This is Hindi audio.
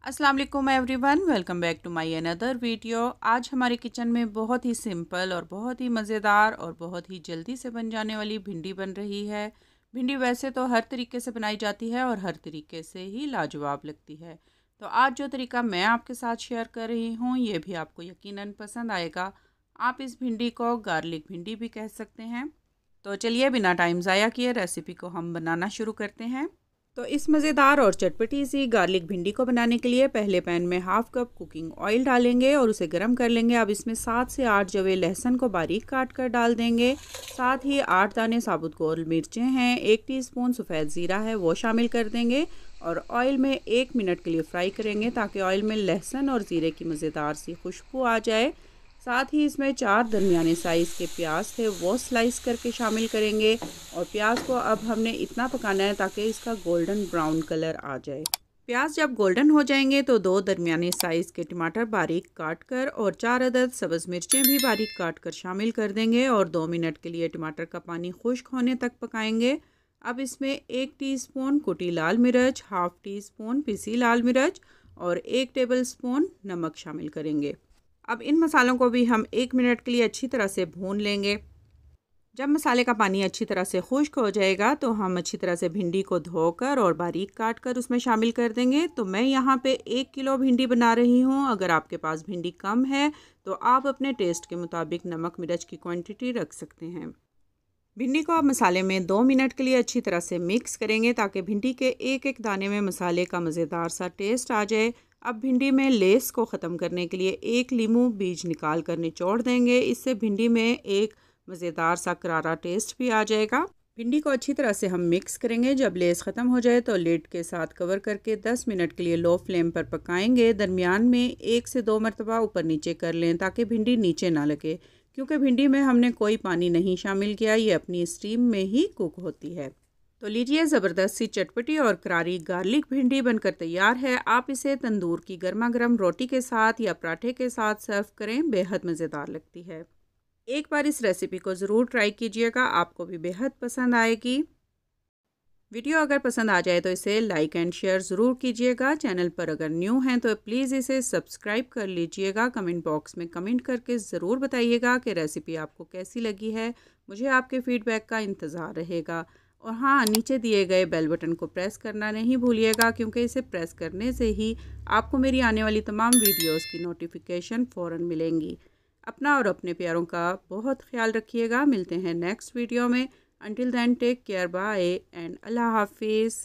अस्सलाम वालेकुम everyone, welcome back to my another video. आज हमारे किचन में बहुत ही सिंपल और बहुत ही मज़ेदार और बहुत ही जल्दी से बन जाने वाली भिंडी बन रही है। भिंडी वैसे तो हर तरीके से बनाई जाती है और हर तरीके से ही लाजवाब लगती है। तो आज जो तरीका मैं आपके साथ शेयर कर रही हूँ ये भी आपको यकीनन पसंद आएगा। आप इस भिंडी को गार्लिक भिंडी भी कह सकते हैं। तो चलिए बिना टाइम ज़ाया किए रेसिपी को हम बनाना शुरू करते हैं। तो इस मज़ेदार और चटपटी सी गार्लिक भिंडी को बनाने के लिए पहले पैन में हाफ कप कुकिंग ऑयल डालेंगे और उसे गर्म कर लेंगे। अब इसमें 7 से 8 जवे लहसुन को बारीक काट कर डाल देंगे। साथ ही 8 दाने साबुत गोल मिर्चें हैं, 1 टीस्पून सफ़ेद ज़ीरा है वो शामिल कर देंगे और ऑयल में 1 मिनट के लिए फ्राई करेंगे ताकि ऑयल में लहसुन और ज़ीरे की मज़ेदार सी खुशबू आ जाए। साथ ही इसमें 4 दरमियाने साइज़ के प्याज थे वो स्लाइस करके शामिल करेंगे और प्याज को अब हमने इतना पकाना है ताकि इसका गोल्डन ब्राउन कलर आ जाए। प्याज जब गोल्डन हो जाएंगे तो 2 दरमियाने साइज़ के टमाटर बारीक काट कर और 4 अदद सब्ज़ मिर्चें भी बारीक काट कर शामिल कर देंगे और 2 मिनट के लिए टमाटर का पानी खुश्क होने तक पकाएंगे। अब इसमें 1 टीस्पून कुटी लाल मिर्च, हाफ़ टीस्पून पिसी लाल मिर्च और 1 टेबल स्पून नमक शामिल करेंगे। अब इन मसालों को भी हम 1 मिनट के लिए अच्छी तरह से भून लेंगे। जब मसाले का पानी अच्छी तरह से खुश्क हो जाएगा तो हम अच्छी तरह से भिंडी को धोकर और बारीक काट कर उसमें शामिल कर देंगे। तो मैं यहाँ पे 1 किलो भिंडी बना रही हूँ। अगर आपके पास भिंडी कम है तो आप अपने टेस्ट के मुताबिक नमक मिर्च की क्वांटिटी रख सकते हैं। भिंडी को आप मसाले में 2 मिनट के लिए अच्छी तरह से मिक्स करेंगे ताकि भिंडी के एक एक दाने में मसाले का मज़ेदार सा टेस्ट आ जाए। अब भिंडी में लेस को ख़त्म करने के लिए 1 लीमू बीज निकाल कर निचोड़ देंगे। इससे भिंडी में एक मज़ेदार सा करारा टेस्ट भी आ जाएगा। भिंडी को अच्छी तरह से हम मिक्स करेंगे। जब लेस ख़त्म हो जाए तो लिड के साथ कवर करके 10 मिनट के लिए लो फ्लेम पर पकाएंगे। दरमियान में 1 से 2 मरतबा ऊपर नीचे कर लें ताकि भिंडी नीचे ना लगे, क्योंकि भिंडी में हमने कोई पानी नहीं शामिल किया, ये अपनी स्टीम में ही कुक होती है। तो लीजिए, ज़बरदस्त सी चटपटी और करारी गार्लिक भिंडी बनकर तैयार है। आप इसे तंदूर की गर्मा गर्म रोटी के साथ या पराठे के साथ सर्व करें, बेहद मज़ेदार लगती है। एक बार इस रेसिपी को ज़रूर ट्राई कीजिएगा, आपको भी बेहद पसंद आएगी। वीडियो अगर पसंद आ जाए तो इसे लाइक एंड शेयर ज़रूर कीजिएगा। चैनल पर अगर न्यू हैं तो प्लीज़ इसे सब्सक्राइब कर लीजिएगा। कमेंट बॉक्स में कमेंट करके ज़रूर बताइएगा कि रेसिपी आपको कैसी लगी है। मुझे आपके फ़ीडबैक का इंतज़ार रहेगा। और हाँ, नीचे दिए गए बेल बटन को प्रेस करना नहीं भूलिएगा, क्योंकि इसे प्रेस करने से ही आपको मेरी आने वाली तमाम वीडियोस की नोटिफिकेशन फ़ौरन मिलेंगी। अपना और अपने प्यारों का बहुत ख्याल रखिएगा। मिलते हैं नेक्स्ट वीडियो में। Until then take care, bye and अल्लाह हाफिज़।